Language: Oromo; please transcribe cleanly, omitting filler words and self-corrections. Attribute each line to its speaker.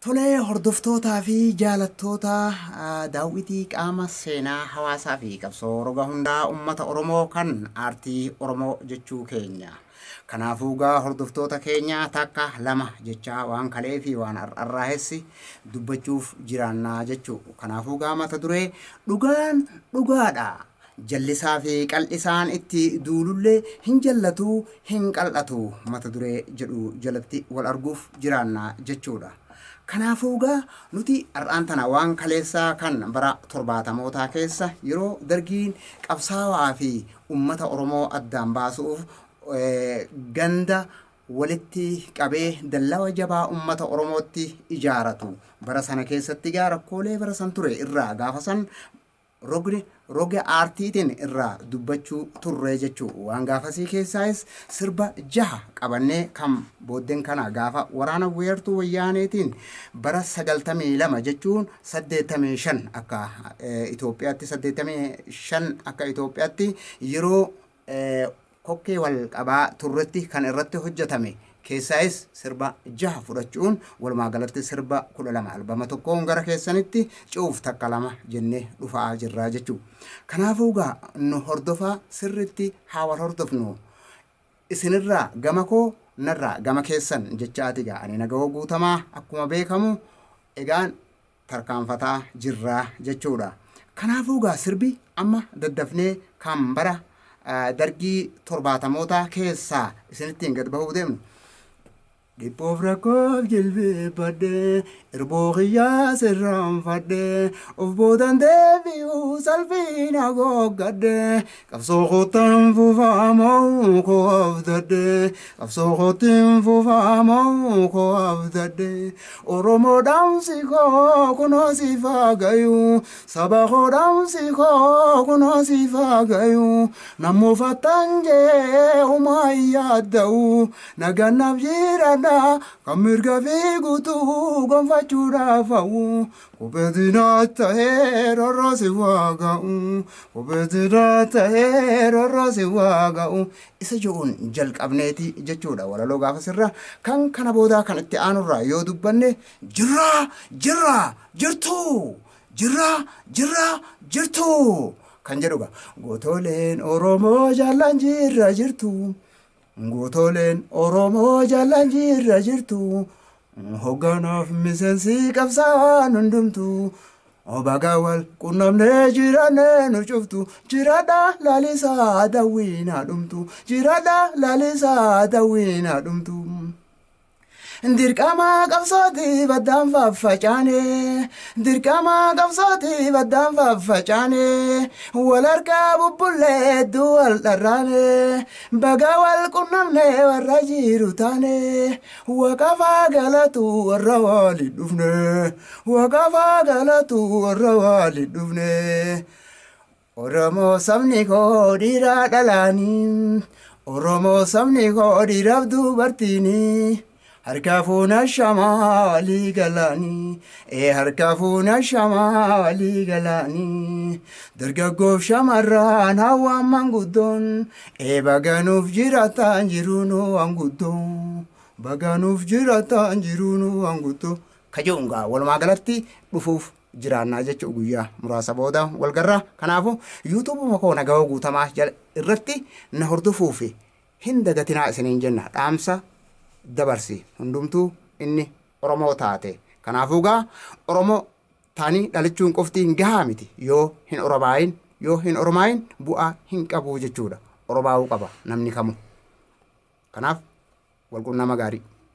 Speaker 1: Tolee hordoftootaa fi jaalattoota daawwitii qaama seenaa hawaasaa fi qabsoo roga hundaa uummata Oromoo kan aartii Oromoo jechuu keenya. Kanaafuu gaa hordoftoota keenya takka lama jechaa waan kalee fi waan arraahessi dubbachuuf jiraannaa jechuu. Kanaafuu gaa mata duree dhugaan dhugaadha. Jallisaa fi qal'isaan itti duulullee hin jallatu hin qal'atu mata duree jedhu jalatti wal arguuf jiraannaa jechuudha. Kanaafuu gaa nuti har'aan tana waan kaleessaa kan bara 70mootaa keessa yeroo dargiin qabsaawaa fi uummata Oromoo addaan baasuuf ganda walitti qabee dallawa jabaa uummata Oromootti ijaaratu bara sana keessatti gaa rakkoolee bara san ture irraa gaafa san roga aartiitiin irraa dubbachuu turre jechuu waan gaafasii keessaayis sirba 6 qabannee kan booddeen kana gaafa waraana weertuu wayyaaneetiin bara 92 jechuun 85 akka Itoophiyaatti 85 akka Itoophiyaatti yeroo kokkee wal qabaa turretti kan irratti hojjetame keessaayis sirba 6 fudhachuun walumaa galatti sirba 12 albama tokkoon gara keessanitti cuuf takka lama jennee dhufaa jirraa jechuu. Kanaafuu gaa nu hordofaa sirritti haa wal hordofnu isinirraa gama koo narraa gama keessan jechaati gaa ani nagahoo guutamaa akkuma beekamu egaan tarkaanfataa jirraa jechuudha. Kanaafuu gaa sirbi amma daddafnee kan bara dargii 70mootaa keessaa isinittiin gad bahuu deemnu. Dhiboof rakkoof jilbeeffadhee irbooqiyyaa sirraan fadhee of boodan deebi'uu salphina goggadhee qabsoo kootaan fuufamoo koo abdadhee qabsoo kootiin fuufamoo koo abdadhee Oromoo dhaamsi koo kunoo si faagayuu saba koo dhaamsi koo kunoo si faagayuu namoo fattaan jee umaa yaadda'uu nagannaaf jiraadha. Kamirga vigutu gonfachuudhaaf hawwu kobeetina ta'ee rorrosi waaga'u kobeetina ta'ee rorrosi waaga'u isa jechuun jalqabneeti jechuudha. Walaloo gaafa sirra kan kana boodaa kan itti aanurraa yoo dubbanne jirtu kan jedhuga gootoleen Oromoo jaallan jirra jirtu. Gootoleen Oromoo jaallan jirra jirtu hogganaaf miseensi qabsaan hundumtu obaga wal qunnamnee jiraannee nu cuftu jiraadha laalisaa dawwiinaa dhumtu jiraadha laalisaa dawwiinaa dhumtu. Dirqama qabsooti baddaan faffacaane dirqama qabsooti baddaan faffacaane wal harkaa bubbullee duwwal dharraane baga wal qunnamne warra jiru taane waqafaa galatu warra wali dhufne waqafaa galatu warra wali dhufne Oromoo sabni koo dhiiraa dhalaanii Oromoo sabni koo dhiiraaf dubartiinii. Harkafuun ashamaa walii galanii harkafuun ashamaa walii galanii dargaggoof shamarraan hawaan manguddoon baganuuf jiraatan jiruun wanguddoon baganuuf jiraatan jiruun wanguddoon kajoongaa walumaa galatti dhufuuf jiraannaa jechuu guyyaa muraasa booda walgarraa. Kanaafuu yuutuubuma koo nagahoo guutamaa irratti na hordofuuf hin dagatinaa isiniin jenna dhaamsa dabarsi hundumtuu inni Oromoo taate. Kanaafuu gaa Oromoo taanii dhalachuun qoftiin gahaa miti yoo hin oromaayin bu'aa hin qabu jechuudha. Oromaa'uu qaba namni kamu. Kanaaf walqunnama gaarii.